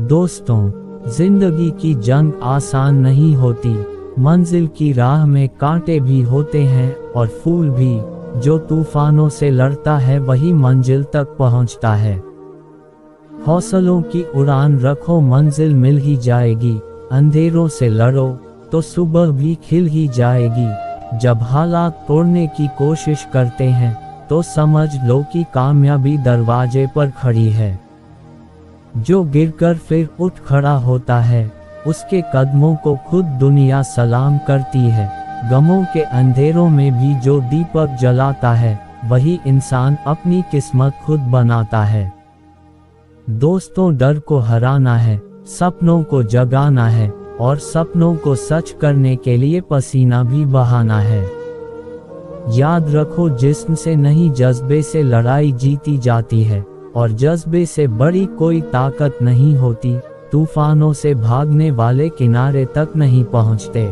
दोस्तों, जिंदगी की जंग आसान नहीं होती। मंजिल की राह में कांटे भी होते हैं और फूल भी। जो तूफानों से लड़ता है वही मंजिल तक पहुंचता है। हौसलों की उड़ान रखो, मंजिल मिल ही जाएगी। अंधेरों से लड़ो तो सुबह भी खिल ही जाएगी। जब हालात तोड़ने की कोशिश करते हैं तो समझ लो कि कामयाबी दरवाजे पर खड़ी है। जो गिरकर फिर उठ खड़ा होता है, उसके कदमों को खुद दुनिया सलाम करती है। गमों के अंधेरों में भी जो दीपक जलाता है, वही इंसान अपनी किस्मत खुद बनाता है। दोस्तों, डर को हराना है, सपनों को जगाना है और सपनों को सच करने के लिए पसीना भी बहाना है। याद रखो, जिस्म से नहीं जज्बे से लड़ाई जीती जाती है और जज्बे से बड़ी कोई ताकत नहीं होती। तूफानों से भागने वाले किनारे तक नहीं पहुंचते।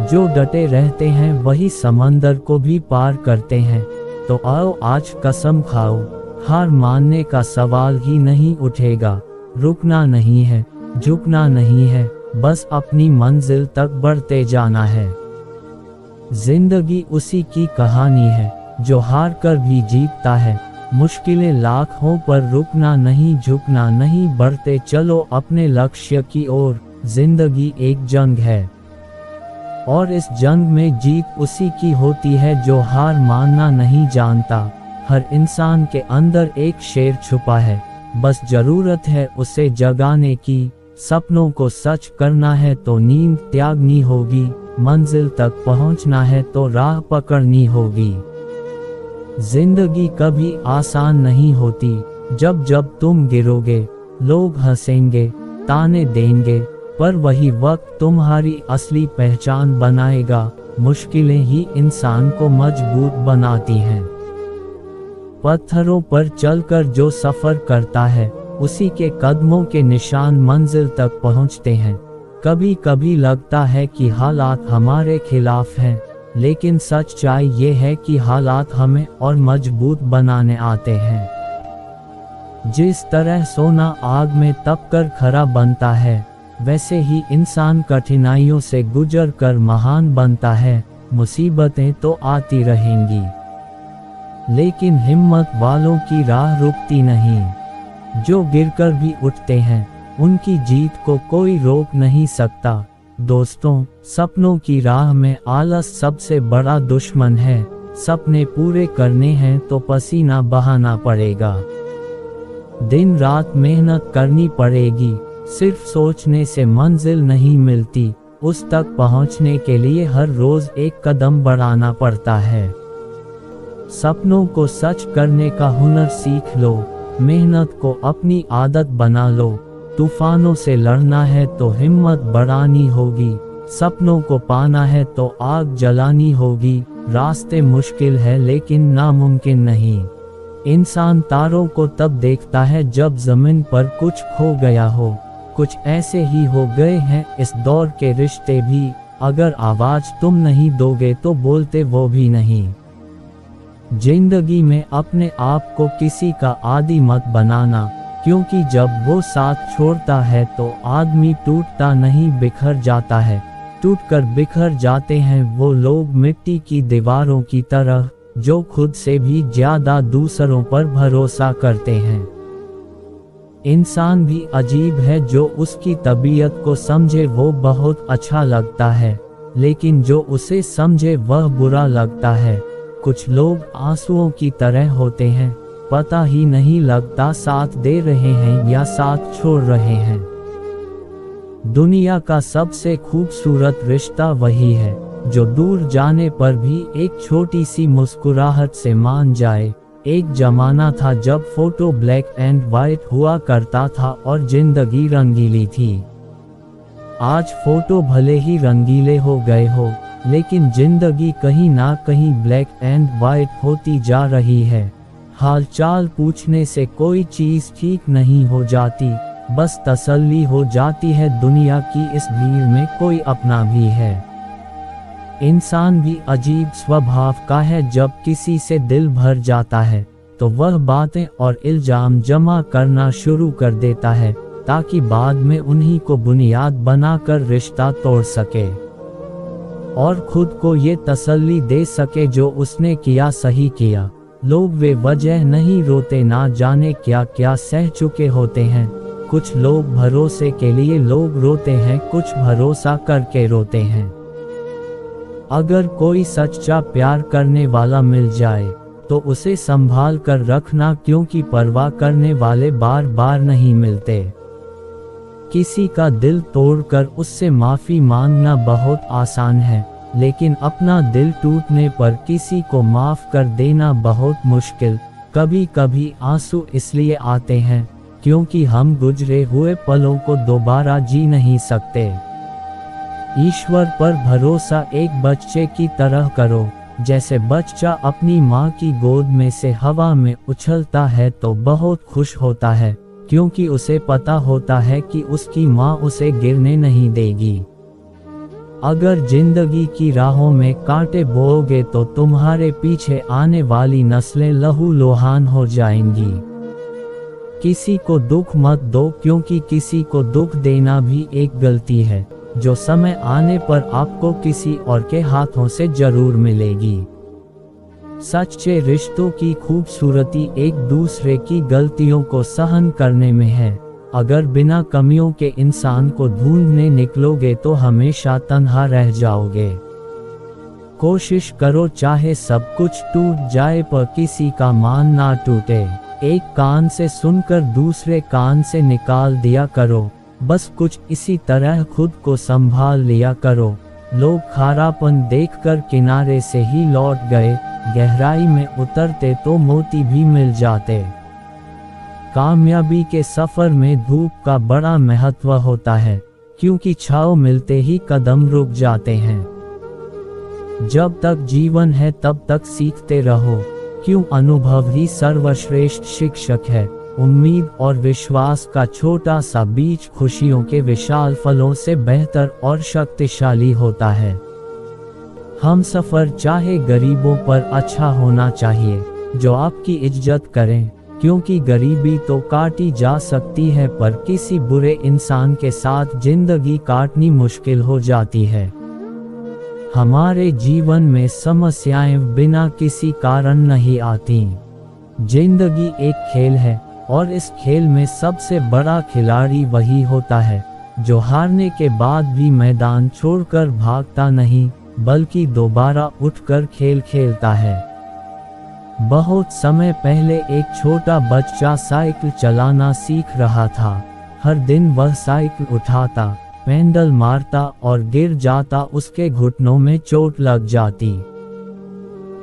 जो डटे रहते हैं वही समंदर को भी पार करते हैं। तो आओ आज कसम खाओ, हार मानने का सवाल ही नहीं उठेगा। रुकना नहीं है, झुकना नहीं है, बस अपनी मंजिल तक बढ़ते जाना है। जिंदगी उसी की कहानी है जो हार कर भी जीतता है। मुश्किलें लाख हों पर रुकना नहीं, झुकना नहीं, बढ़ते चलो अपने लक्ष्य की ओर। जिंदगी एक जंग है और इस जंग में जीत उसी की होती है जो हार मानना नहीं जानता। हर इंसान के अंदर एक शेर छुपा है, बस जरूरत है उसे जगाने की। सपनों को सच करना है तो नींद त्यागनी होगी। मंजिल तक पहुंचना है तो राह पकड़नी होगी। जिंदगी कभी आसान नहीं होती। जब जब तुम गिरोगे, लोग हंसेंगे, ताने देंगे, पर वही वक्त तुम्हारी असली पहचान बनाएगा। मुश्किलें ही इंसान को मजबूत बनाती हैं। पत्थरों पर चलकर जो सफर करता है, उसी के कदमों के निशान मंजिल तक पहुंचते हैं। कभी कभी लगता है कि हालात हमारे खिलाफ हैं, लेकिन सच्चाई ये है कि हालात हमें और मजबूत बनाने आते हैं। जिस तरह सोना आग में तपकर खरा बनता है, वैसे ही इंसान कठिनाइयों से गुजर कर महान बनता है। मुसीबतें तो आती रहेंगी, लेकिन हिम्मत वालों की राह रुकती नहीं। जो गिरकर भी उठते हैं, उनकी जीत को कोई रोक नहीं सकता। दोस्तों, सपनों की राह में आलस सबसे बड़ा दुश्मन है। सपने पूरे करने हैं तो पसीना बहाना पड़ेगा। दिन रात मेहनत करनी पड़ेगी। सिर्फ सोचने से मंजिल नहीं मिलती, उस तक पहुंचने के लिए हर रोज एक कदम बढ़ाना पड़ता है। सपनों को सच करने का हुनर सीख लो, मेहनत को अपनी आदत बना लो। तूफानों से लड़ना है तो हिम्मत बढ़ानी होगी। सपनों को पाना है तो आग जलानी होगी। रास्ते मुश्किल है लेकिन नामुमकिन नहीं। इंसान तारों को तब देखता है जब जमीन पर कुछ खो गया हो। कुछ ऐसे ही हो गए हैं इस दौर के रिश्ते भी। अगर आवाज तुम नहीं दोगे तो बोलते वो भी नहीं। जिंदगी में अपने आप को किसी का आदी मत बनाना, क्योंकि जब वो साथ छोड़ता है तो आदमी टूटता नहीं बिखर जाता है। टूटकर बिखर जाते हैं वो लोग मिट्टी की दीवारों की तरह, जो खुद से भी ज्यादा दूसरों पर भरोसा करते हैं। इंसान भी अजीब है, जो उसकी तबीयत को समझे वो बहुत अच्छा लगता है, लेकिन जो उसे समझे वह बुरा लगता है। कुछ लोग आंसुओं की तरह होते हैं, पता ही नहीं लगता साथ दे रहे हैं या साथ छोड़ रहे हैं। दुनिया का सबसे खूबसूरत रिश्ता वही है जो दूर जाने पर भी एक छोटी सी मुस्कुराहट से मान जाए। एक जमाना था जब फोटो ब्लैक एंड व्हाइट हुआ करता था और जिंदगी रंगीली थी। आज फोटो भले ही रंगीले हो गए हो, लेकिन जिंदगी कहीं ना कहीं ब्लैक एंड व्हाइट होती जा रही है। हाल चाल पूछने से कोई चीज ठीक नहीं हो जाती, बस तसल्ली हो जाती है दुनिया की इस भीड़ में कोई अपना भी है। इंसान भी अजीब स्वभाव का है, जब किसी से दिल भर जाता है तो वह बातें और इल्जाम जमा करना शुरू कर देता है। ताकि बाद में उन्हीं को बुनियाद बनाकर रिश्ता तोड़ सके और खुद को ये तसल्ली दे सके जो उसने किया सही किया। लोग वे वजह नहीं रोते, ना जाने क्या क्या सह चुके होते हैं। कुछ लोग भरोसे के लिए लोग रोते हैं, कुछ भरोसा करके रोते हैं। अगर कोई सच्चा प्यार करने वाला मिल जाए तो उसे संभाल कर रखना, क्योंकि परवाह करने वाले बार बार नहीं मिलते। किसी का दिल तोड़कर उससे माफ़ी मांगना बहुत आसान है, लेकिन अपना दिल टूटने पर किसी को माफ़ कर देना बहुत मुश्किल। कभी कभी आंसू इसलिए आते हैं क्योंकि हम गुजरे हुए पलों को दोबारा जी नहीं सकते। ईश्वर पर भरोसा एक बच्चे की तरह करो। जैसे बच्चा अपनी माँ की गोद में से हवा में उछलता है तो बहुत खुश होता है, क्योंकि उसे पता होता है कि उसकी माँ उसे गिरने नहीं देगी। अगर जिंदगी की राहों में कांटे बोओगे तो तुम्हारे पीछे आने वाली नस्लें लहूलुहान हो जाएंगी। किसी को दुख मत दो, क्योंकि किसी को दुख देना भी एक गलती है जो समय आने पर आपको किसी और के हाथों से जरूर मिलेगी। सच्चे रिश्तों की खूबसूरती एक दूसरे की गलतियों को सहन करने में है। अगर बिना कमियों के इंसान को ढूंढने निकलोगे तो हमेशा तन्हा रह जाओगे। कोशिश करो चाहे सब कुछ टूट जाए पर किसी का मान ना टूटे। एक कान से सुनकर दूसरे कान से निकाल दिया करो। बस कुछ इसी तरह खुद को संभाल लिया करो। लोग खारापन देखकर किनारे से ही लौट गए, गहराई में उतरते तो मोती भी मिल जाते। कामयाबी के सफर में धूप का बड़ा महत्व होता है, क्योंकि छांव मिलते ही कदम रुक जाते हैं। जब तक जीवन है तब तक सीखते रहो, क्यों अनुभव ही सर्वश्रेष्ठ शिक्षक है। उम्मीद और विश्वास का छोटा सा बीज खुशियों के विशाल फलों से बेहतर और शक्तिशाली होता है। हम सफर चाहे गरीबों पर अच्छा होना चाहिए, जो आपकी इज्जत करें, क्योंकि गरीबी तो काटी जा सकती है पर किसी बुरे इंसान के साथ जिंदगी काटनी मुश्किल हो जाती है। हमारे जीवन में समस्याएं बिना किसी कारण नहीं आती। जिंदगी एक खेल है और इस खेल में सबसे बड़ा खिलाड़ी वही होता है जो हारने के बाद भी मैदान छोड़कर भागता नहीं, बल्कि दोबारा उठकर खेल खेलता है। बहुत समय पहले एक छोटा बच्चा साइकिल चलाना सीख रहा था। हर दिन वह साइकिल उठाता, पेडल मारता और गिर जाता। उसके घुटनों में चोट लग जाती,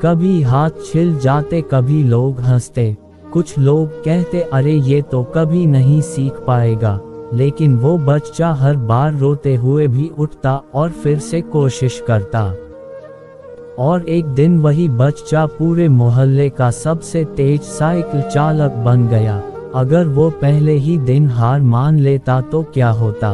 कभी हाथ छिल जाते, कभी लोग हंसते। कुछ लोग कहते अरे ये तो कभी नहीं सीख पाएगा, लेकिन वो बच्चा हर बार रोते हुए भी उठता और फिर से कोशिश करता। और एक दिन वही बच्चा पूरे मोहल्ले का सबसे तेज साइकिल चालक बन गया। अगर वो पहले ही दिन हार मान लेता तो क्या होता?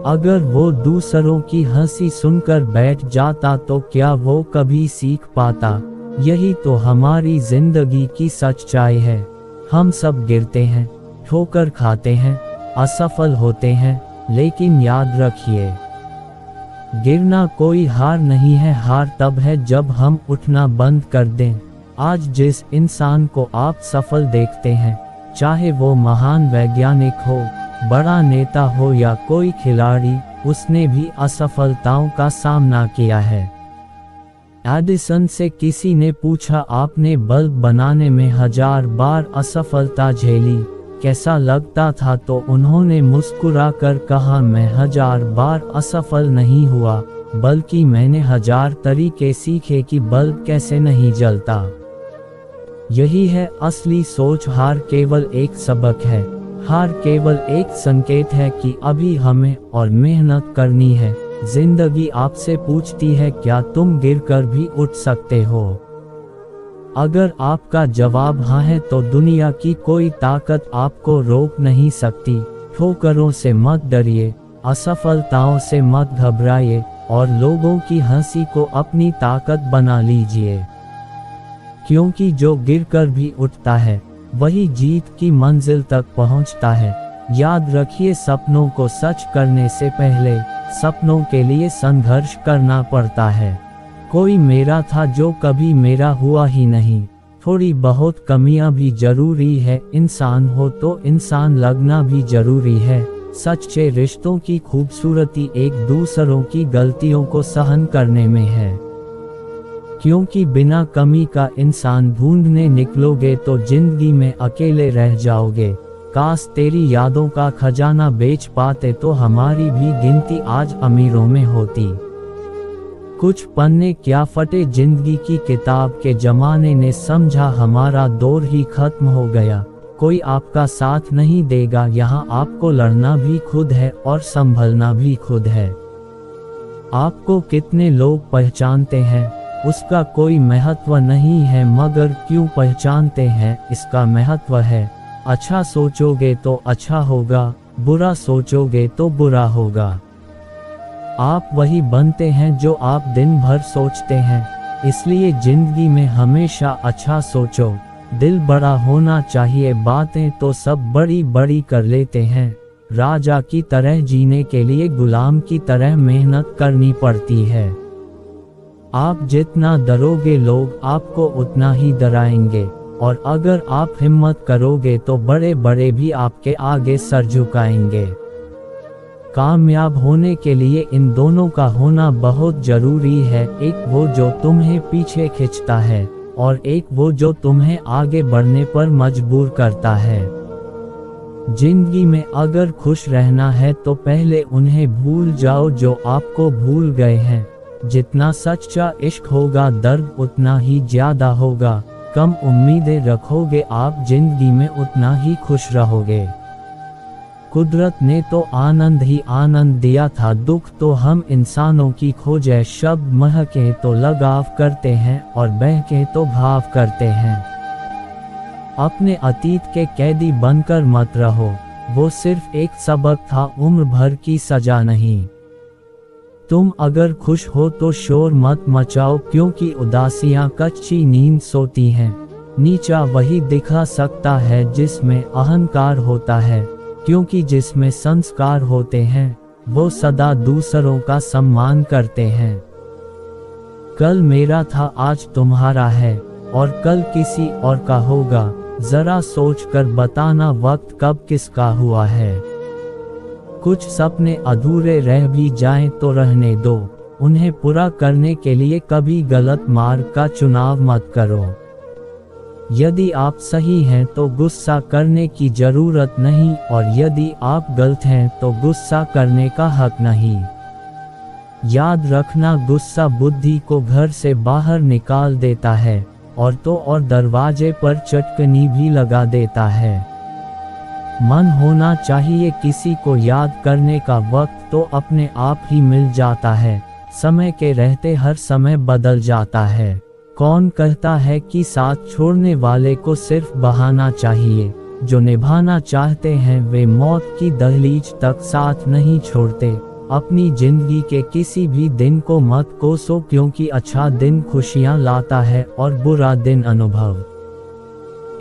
अगर वो दूसरों की हंसी सुनकर बैठ जाता तो क्या वो कभी सीख पाता? यही तो हमारी जिंदगी की सच्चाई है। हम सब गिरते हैं, ठोकर खाते हैं, असफल होते हैं, लेकिन याद रखिए, गिरना कोई हार नहीं है। हार तब है जब हम उठना बंद कर दें। आज जिस इंसान को आप सफल देखते हैं, चाहे वो महान वैज्ञानिक हो, बड़ा नेता हो या कोई खिलाड़ी, उसने भी असफलताओं का सामना किया है। एडिसन से किसी ने पूछा आपने बल्ब बनाने में 1000 बार असफलता झेली, कैसा लगता था? तो उन्होंने मुस्कुराकर कहा मैं 1000 बार असफल नहीं हुआ, बल्कि मैंने 1000 तरीके सीखे कि बल्ब कैसे नहीं जलता। यही है असली सोच। हार केवल एक सबक है, हार केवल एक संकेत है कि अभी हमें और मेहनत करनी है। जिंदगी आपसे पूछती है क्या तुम गिरकर भी उठ सकते हो? अगर आपका जवाब हाँ है तो दुनिया की कोई ताकत आपको रोक नहीं सकती। ठोकरों से मत डरिए, असफलताओं से मत घबराइए और लोगों की हंसी को अपनी ताकत बना लीजिए, क्योंकि जो गिरकर भी उठता है वही जीत की मंजिल तक पहुंचता है। याद रखिए, सपनों को सच करने से पहले सपनों के लिए संघर्ष करना पड़ता है। कोई मेरा था जो कभी मेरा हुआ ही नहीं। थोड़ी बहुत कमियां भी जरूरी है, इंसान हो तो इंसान लगना भी जरूरी है। सच्चे रिश्तों की खूबसूरती एक दूसरों की गलतियों को सहन करने में है, क्योंकि बिना कमी का इंसान ढूंढने निकलोगे तो जिंदगी में अकेले रह जाओगे। काश तेरी यादों का खजाना बेच पाते तो हमारी भी गिनती आज अमीरों में होती। कुछ पन्ने क्या फटे जिंदगी की किताब के, जमाने ने समझा हमारा दौर ही खत्म हो गया। कोई आपका साथ नहीं देगा, यहाँ आपको लड़ना भी खुद है और संभलना भी खुद है। आपको कितने लोग पहचानते हैं उसका कोई महत्व नहीं है, मगर क्यों पहचानते हैं इसका महत्व है। अच्छा सोचोगे तो अच्छा होगा, बुरा सोचोगे तो बुरा होगा। आप वही बनते हैं जो आप दिन भर सोचते हैं, इसलिए जिंदगी में हमेशा अच्छा सोचो। दिल बड़ा होना चाहिए, बातें तो सब बड़ी बड़ी कर लेते हैं। राजा की तरह जीने के लिए गुलाम की तरह मेहनत करनी पड़ती है। आप जितना डरोगे लोग आपको उतना ही डराएंगे, और अगर आप हिम्मत करोगे तो बड़े बड़े भी आपके आगे सर झुकाएंगे। कामयाब होने के लिए इन दोनों का होना बहुत जरूरी है, एक वो जो तुम्हें पीछे खींचता है और एक वो जो तुम्हें आगे बढ़ने पर मजबूर करता है। जिंदगी में अगर खुश रहना है तो पहले उन्हें भूल जाओ जो आपको भूल गए हैं। जितना सच्चा इश्क होगा दर्द उतना ही ज्यादा होगा। कम उम्मीदें रखोगे आप जिंदगी में उतना ही खुश रहोगे। कुदरत ने तो आनंद ही आनंद दिया था, दुख तो हम इंसानों की खोजे। शब्द महके तो लगाव करते हैं और बहके तो भाव करते हैं। अपने अतीत के कैदी बनकर मत रहो, वो सिर्फ एक सबक था, उम्र भर की सजा नहीं। तुम अगर खुश हो तो शोर मत मचाओ, क्योंकि उदासियां कच्ची नींद सोती हैं। नीचा वही दिखा सकता है जिसमें अहंकार होता है, क्योंकि जिसमें संस्कार होते हैं वो सदा दूसरों का सम्मान करते हैं। कल मेरा था आज तुम्हारा है और कल किसी और का होगा। जरा सोचकर बताना वक्त कब किसका हुआ है। कुछ सपने अधूरे रह भी जाएं तो रहने दो, उन्हें पूरा करने के लिए कभी गलत मार्ग का चुनाव मत करो। यदि आप सही हैं तो गुस्सा करने की जरूरत नहीं, और यदि आप गलत हैं तो गुस्सा करने का हक नहीं। याद रखना, गुस्सा बुद्धि को घर से बाहर निकाल देता है और दरवाजे पर चटकनी भी लगा देता है। मन होना चाहिए किसी को याद करने का, वक्त तो अपने आप ही मिल जाता है। समय के रहते हर समय बदल जाता है। कौन कहता है कि साथ छोड़ने वाले को सिर्फ बहाना चाहिए। जो निभाना चाहते हैं वे मौत की दहलीज तक साथ नहीं छोड़ते। अपनी जिंदगी के किसी भी दिन को मत कोसो, क्योंकि अच्छा दिन खुशियां लाता है और बुरा दिन अनुभव।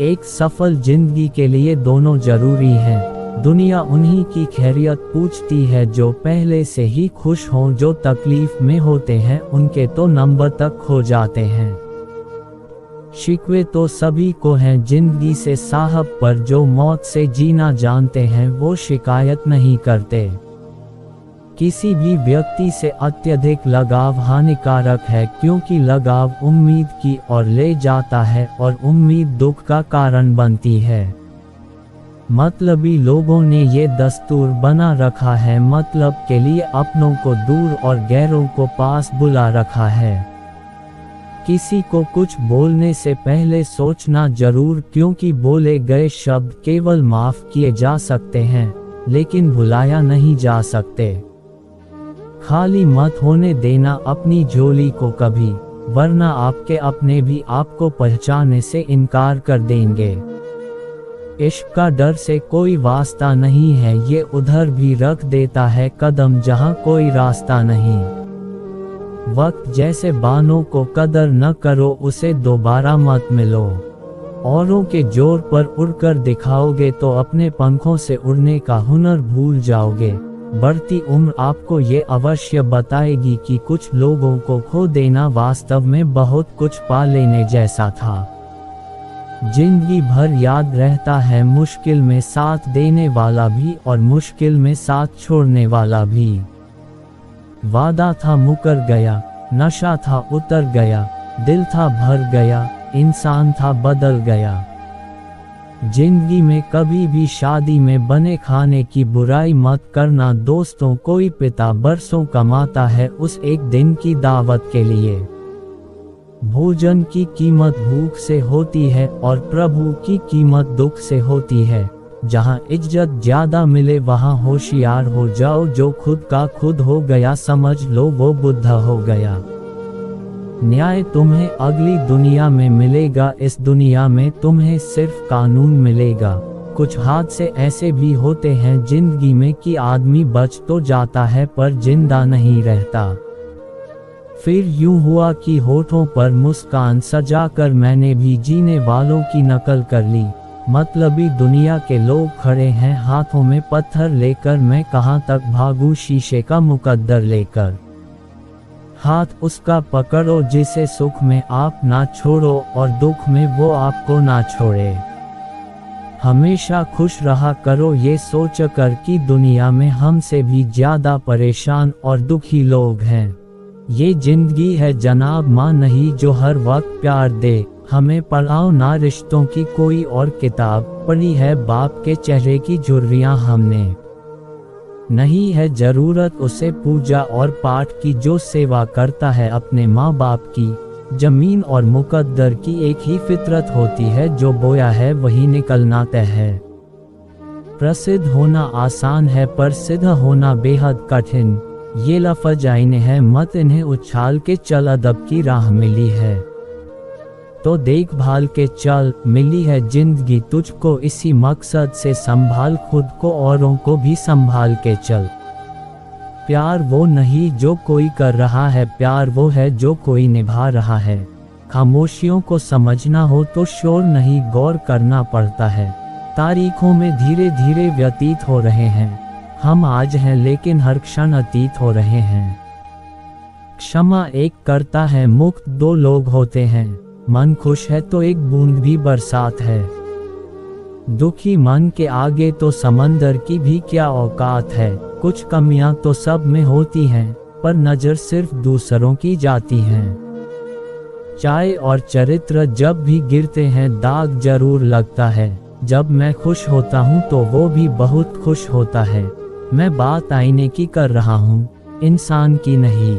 एक सफल जिंदगी के लिए दोनों जरूरी हैं। दुनिया उन्हीं की खैरियत पूछती है जो पहले से ही खुश हों, जो तकलीफ में होते हैं उनके तो नंबर तक खो जाते हैं। शिकवे तो सभी को हैं जिंदगी से साहब, पर जो मौत से जीना जानते हैं वो शिकायत नहीं करते। किसी भी व्यक्ति से अत्यधिक लगाव हानिकारक है, क्योंकि लगाव उम्मीद की ओर ले जाता है और उम्मीद दुख का कारण बनती है। मतलबी लोगों ने ये दस्तूर बना रखा है, मतलब के लिए अपनों को दूर और गैरों को पास बुला रखा है। किसी को कुछ बोलने से पहले सोचना जरूर, क्योंकि बोले गए शब्द केवल माफ किए जा सकते हैं, लेकिन भुलाया नहीं जा सकते। खाली मत होने देना अपनी झोली को कभी, वरना आपके अपने भी आपको पहचानने से इनकार कर देंगे। इश्क का डर से कोई वास्ता नहीं है, ये उधर भी रख देता है कदम जहां कोई रास्ता नहीं। वक्त जैसे बानों को कदर न करो, उसे दोबारा मत मिलो। औरों के जोर पर उड़कर दिखाओगे तो अपने पंखों से उड़ने का हुनर भूल जाओगे। बढ़ती उम्र आपको ये अवश्य बताएगी कि कुछ लोगों को खो देना वास्तव में बहुत कुछ पा लेने जैसा था। जिंदगी भर याद रहता है मुश्किल में साथ देने वाला भी और मुश्किल में साथ छोड़ने वाला भी। वादा था मुकर गया, नशा था उतर गया, दिल था भर गया, इंसान था बदल गया। जिंदगी में कभी भी शादी में बने खाने की बुराई मत करना दोस्तों, कोई पिता बरसों कमाता है उस एक दिन की दावत के लिए। भोजन की कीमत भूख से होती है और प्रभु की कीमत दुख से होती है। जहाँ इज्जत ज्यादा मिले वहाँ होशियार हो जाओ, जो खुद का खुद हो गया समझ लो वो बुद्धा हो गया। न्याय तुम्हें अगली दुनिया में मिलेगा, इस दुनिया में तुम्हें सिर्फ कानून मिलेगा। कुछ हादसे ऐसे भी होते हैं जिंदगी में कि आदमी बच तो जाता है पर जिंदा नहीं रहता। फिर यूं हुआ कि होठों पर मुस्कान सजाकर मैंने भी जीने वालों की नकल कर ली। मतलबी दुनिया के लोग खड़े हैं हाथों में पत्थर लेकर, मैं कहाँ तक भागूं शीशे का मुकद्दर लेकर। हाथ उसका पकड़ो जिसे सुख में आप ना छोड़ो और दुख में वो आपको ना छोड़े। हमेशा खुश रहा करो ये सोच कर कि दुनिया में हमसे भी ज्यादा परेशान और दुखी लोग हैं। ये जिंदगी है जनाब माँ नहीं जो हर वक्त प्यार दे, हमें पढ़ाओ ना रिश्तों की कोई और किताब, पढ़ी है बाप के चेहरे की झुर्रियाँ हमने। नहीं है जरूरत उसे पूजा और पाठ की जो सेवा करता है अपने माँ बाप की। जमीन और मुकद्दर की एक ही फितरत होती है, जो बोया है वही निकलना तय है। प्रसिद्ध होना आसान है पर सिद्ध होना बेहद कठिन, ये लफ्ज आईने हैं मत इन्हें उछाल के चल, अदब की राह मिली है तो देखभाल के चल। मिली है जिंदगी तुझको इसी मकसद से संभाल खुद को औरों को भी संभाल के चल। प्यार वो नहीं जो कोई कर रहा है, प्यार वो है जो कोई निभा रहा है। खामोशियों को समझना हो तो शोर नहीं गौर करना पड़ता है। तारीखों में धीरे धीरे व्यतीत हो रहे हैं, हम आज हैं लेकिन हर क्षण अतीत हो रहे हैं। क्षमा एक करता है मुक्त दो लोग होते हैं, मन खुश है तो एक बूंद भी बरसात है। दुखी मन के आगे तो समंदर की भी क्या औकात है। कुछ कमियां तो सब में होती हैं पर नजर सिर्फ दूसरों की जाती हैं। चाय और चरित्र जब भी गिरते हैं दाग जरूर लगता है। जब मैं खुश होता हूँ तो वो भी बहुत खुश होता है। मैं बात आईने की कर रहा हूँ, इंसान की नहीं।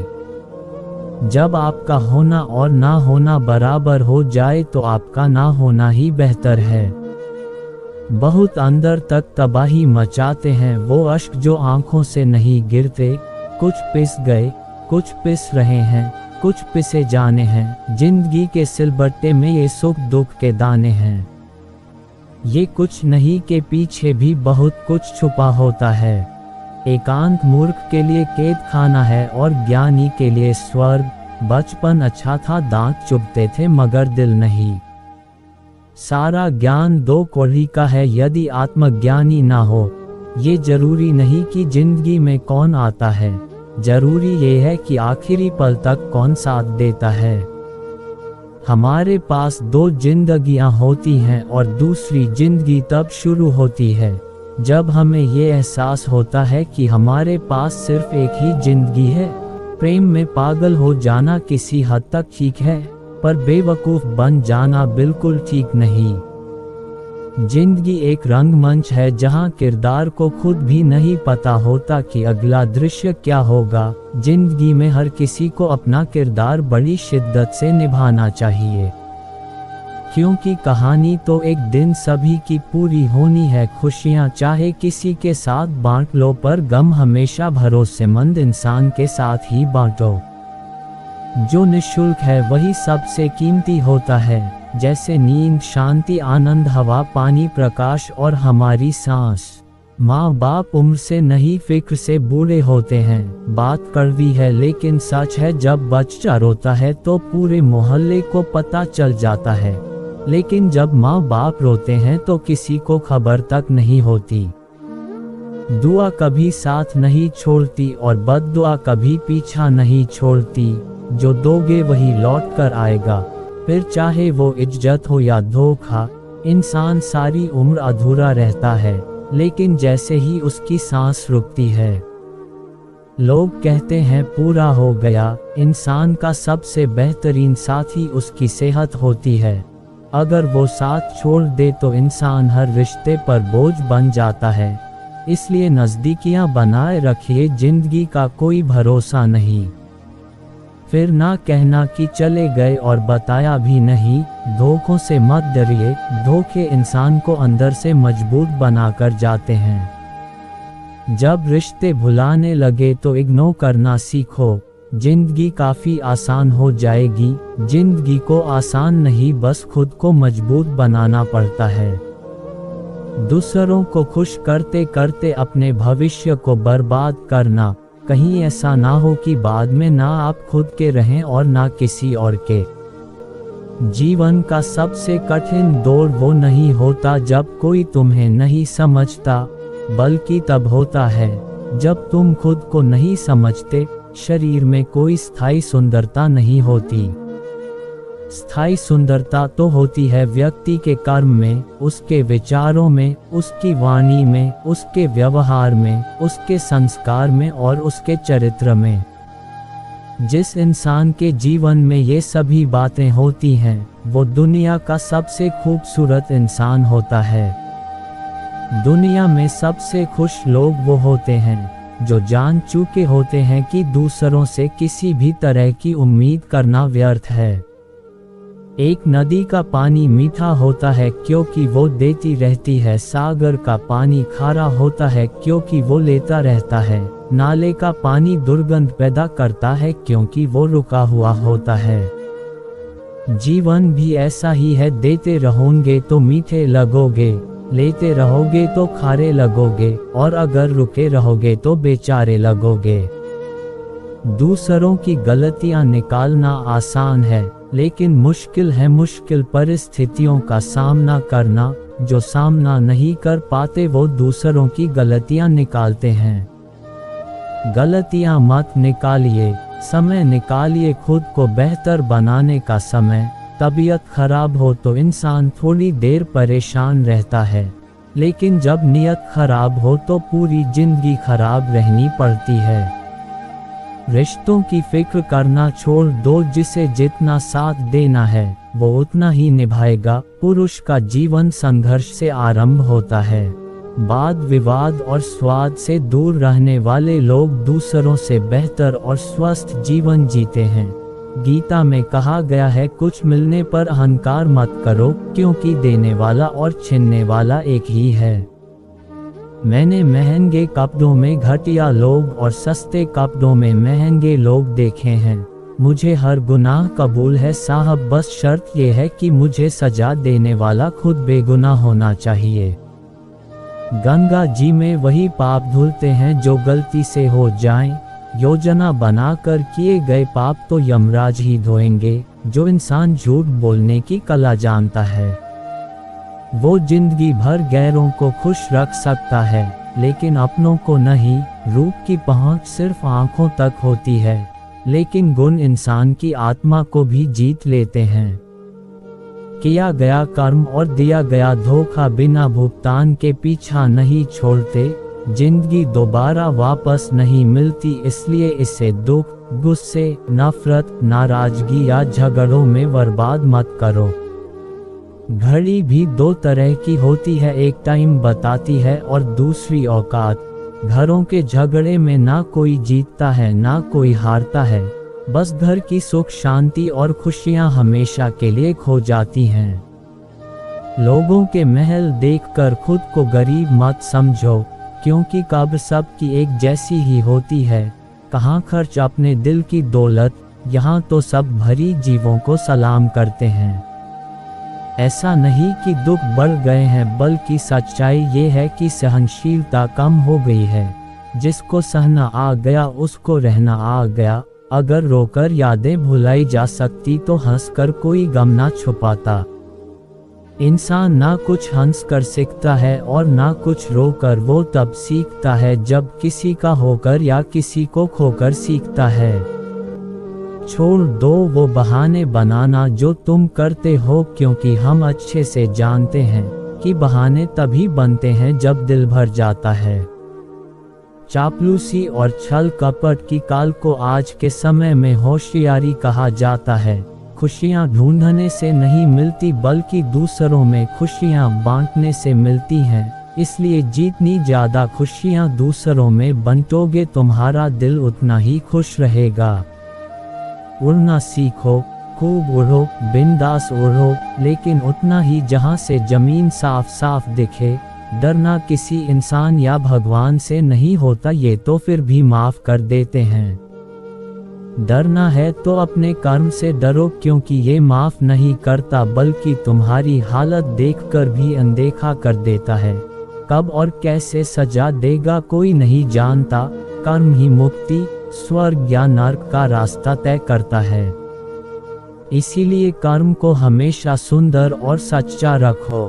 जब आपका होना और ना होना बराबर हो जाए तो आपका ना होना ही बेहतर है। बहुत अंदर तक तबाही मचाते हैं वो अश्क जो आंखों से नहीं गिरते। कुछ पिस गए, कुछ पिस रहे हैं, कुछ पिसे जाने हैं। जिंदगी के सिलबट्टे में ये सुख दुख के दाने हैं। ये कुछ नहीं के पीछे भी बहुत कुछ छुपा होता है। एकांत मूर्ख के लिए कैद खाना है और ज्ञानी के लिए स्वर्ग। बचपन अच्छा था दांत चुभते थे मगर दिल नहीं। सारा ज्ञान दो कौड़ी का है यदि आत्मज्ञानी ना हो। ये जरूरी नहीं कि जिंदगी में कौन आता है, जरूरी ये है कि आखिरी पल तक कौन साथ देता है। हमारे पास दो जिंदगियां होती हैं और दूसरी जिंदगी तब शुरू होती है जब हमें ये एहसास होता है कि हमारे पास सिर्फ एक ही जिंदगी है। प्रेम में पागल हो जाना किसी हद तक ठीक है पर बेवकूफ बन जाना बिल्कुल ठीक नहीं। जिंदगी एक रंगमंच है जहां किरदार को खुद भी नहीं पता होता कि अगला दृश्य क्या होगा। जिंदगी में हर किसी को अपना किरदार बड़ी शिद्दत से निभाना चाहिए, क्योंकि कहानी तो एक दिन सभी की पूरी होनी है। खुशियाँ चाहे किसी के साथ बांट लो पर गम हमेशा भरोसेमंद इंसान के साथ ही बांटो। जो निःशुल्क है वही सबसे कीमती होता है, जैसे नींद, शांति, आनंद, हवा, पानी, प्रकाश और हमारी सांस। माँ बाप उम्र से नहीं फिक्र से बूढ़े होते हैं। बात कड़वी है लेकिन सच है, जब बच्चा रोता है तो पूरे मोहल्ले को पता चल जाता है। लेकिन जब माँ बाप रोते हैं तो किसी को खबर तक नहीं होती। दुआ कभी साथ नहीं छोड़ती और बद्दुआ कभी पीछा नहीं छोड़ती। जो दोगे वही लौट कर आएगा, फिर चाहे वो इज्जत हो या धोखा। इंसान सारी उम्र अधूरा रहता है, लेकिन जैसे ही उसकी सांस रुकती है, लोग कहते हैं पूरा हो गया। इंसान का सबसे बेहतरीन साथी उसकी सेहत होती है। अगर वो साथ छोड़ दे तो इंसान हर रिश्ते पर बोझ बन जाता है। इसलिए नज़दीकियां बनाए रखिए, जिंदगी का कोई भरोसा नहीं। फिर ना कहना कि चले गए और बताया भी नहीं। धोखों से मत डरिए, धोखे इंसान को अंदर से मजबूत बनाकर जाते हैं। जब रिश्ते भुलाने लगे तो इग्नोर करना सीखो, जिंदगी काफ़ी आसान हो जाएगी। जिंदगी को आसान नहीं, बस खुद को मजबूत बनाना पड़ता है। दूसरों को खुश करते करते अपने भविष्य को बर्बाद करना, कहीं ऐसा ना हो कि बाद में ना आप खुद के रहें और ना किसी और के। जीवन का सबसे कठिन दौर वो नहीं होता जब कोई तुम्हें नहीं समझता, बल्कि तब होता है जब तुम खुद को नहीं समझते। शरीर में कोई स्थायी सुंदरता नहीं होती। स्थायी सुंदरता तो होती है व्यक्ति के कर्म में, उसके विचारों में, उसकी वाणी में, उसके व्यवहार में, उसके संस्कार में और उसके चरित्र में। जिस इंसान के जीवन में ये सभी बातें होती हैं, वो दुनिया का सबसे खूबसूरत इंसान होता है। दुनिया में सबसे खुश लोग वो होते हैं जो जान चुके होते हैं कि दूसरों से किसी भी तरह की उम्मीद करना व्यर्थ है। एक नदी का पानी मीठा होता है क्योंकि वो देती रहती है। सागर का पानी खारा होता है क्योंकि वो लेता रहता है। नाले का पानी दुर्गंध पैदा करता है क्योंकि वो रुका हुआ होता है। जीवन भी ऐसा ही है, देते रहोगे तो मीठे लगोगे, लेते रहोगे तो खारे लगोगे, और अगर रुके रहोगे तो बेचारे लगोगे। दूसरों की गलतियां निकालना आसान है, लेकिन मुश्किल है मुश्किल परिस्थितियों का सामना करना। जो सामना नहीं कर पाते वो दूसरों की गलतियां निकालते हैं। गलतियां मत निकालिए, समय निकालिए खुद को बेहतर बनाने का समय। तबीयत खराब हो तो इंसान थोड़ी देर परेशान रहता है, लेकिन जब नीयत खराब हो तो पूरी जिंदगी खराब रहनी पड़ती है। रिश्तों की फिक्र करना छोड़ दो, जिसे जितना साथ देना है वो उतना ही निभाएगा। पुरुष का जीवन संघर्ष से आरंभ होता है। वाद विवाद और स्वाद से दूर रहने वाले लोग दूसरों से बेहतर और स्वस्थ जीवन जीते हैं। गीता में कहा गया है, कुछ मिलने पर अहंकार मत करो, क्योंकि देने वाला और छीनने वाला एक ही है। मैंने महंगे कपड़ों में घटिया लोग और सस्ते कपड़ों में महंगे लोग देखे हैं। मुझे हर गुनाह कबूल है साहब, बस शर्त ये है कि मुझे सजा देने वाला खुद बेगुनाह होना चाहिए। गंगा जी में वही पाप धुलते हैं जो गलती से हो जाएं। योजना बनाकर किए गए पाप तो यमराज ही धोएंगे। जो इंसान झूठ बोलने की कला जानता है वो जिंदगी भर गैरों को खुश रख सकता है, लेकिन अपनों को नहीं। रूप की पहुंच सिर्फ आंखों तक होती है, लेकिन गुण इंसान की आत्मा को भी जीत लेते हैं। किया गया कर्म और दिया गया धोखा बिना भुगतान के पीछा नहीं छोड़ते। जिंदगी दोबारा वापस नहीं मिलती, इसलिए इसे दुख, गुस्से, नफरत, नाराजगी या झगड़ों में बर्बाद मत करो। घड़ी भी दो तरह की होती है, एक टाइम बताती है और दूसरी औकात। घरों के झगड़े में ना कोई जीतता है ना कोई हारता है, बस घर की सुख शांति और खुशियां हमेशा के लिए खो जाती हैं। लोगों के महल देखकर खुद को गरीब मत समझो, क्योंकि कब्र सबकी एक जैसी ही होती है। कहाँ खर्च अपने दिल की दौलत, यहाँ तो सब भरी जीवों को सलाम करते हैं। ऐसा नहीं कि दुख बढ़ गए हैं, बल्कि सच्चाई ये है कि सहनशीलता कम हो गई है। जिसको सहना आ गया उसको रहना आ गया। अगर रोकर यादें भुलाई जा सकती तो हंसकर कोई गम ना छुपाता। इंसान ना कुछ हंस कर सीखता है और ना कुछ रोकर, वो तब सीखता है जब किसी का होकर या किसी को खोकर सीखता है। छोड़ दो वो बहाने बनाना जो तुम करते हो, क्योंकि हम अच्छे से जानते हैं कि बहाने तभी बनते हैं जब दिल भर जाता है। चापलूसी और छल कपट की काल को आज के समय में होशियारी कहा जाता है। खुशियाँ ढूंढने से नहीं मिलती, बल्कि दूसरों में खुशियाँ बांटने से मिलती हैं। इसलिए जितनी ज़्यादा खुशियाँ दूसरों में बांटोगे, तुम्हारा दिल उतना ही खुश रहेगा। उड़ना सीखो, खूब उड़ो, बिंदास उड़ो, लेकिन उतना ही जहाँ से ज़मीन साफ साफ दिखे। डरना किसी इंसान या भगवान से नहीं होता, ये तो फिर भी माफ़ कर देते हैं। डरना है तो अपने कर्म से डरो, क्योंकि ये माफ़ नहीं करता, बल्कि तुम्हारी हालत देखकर भी अनदेखा कर देता है। कब और कैसे सजा देगा कोई नहीं जानता। कर्म ही मुक्ति, स्वर्ग या नर्क का रास्ता तय करता है। इसीलिए कर्म को हमेशा सुंदर और सच्चा रखो।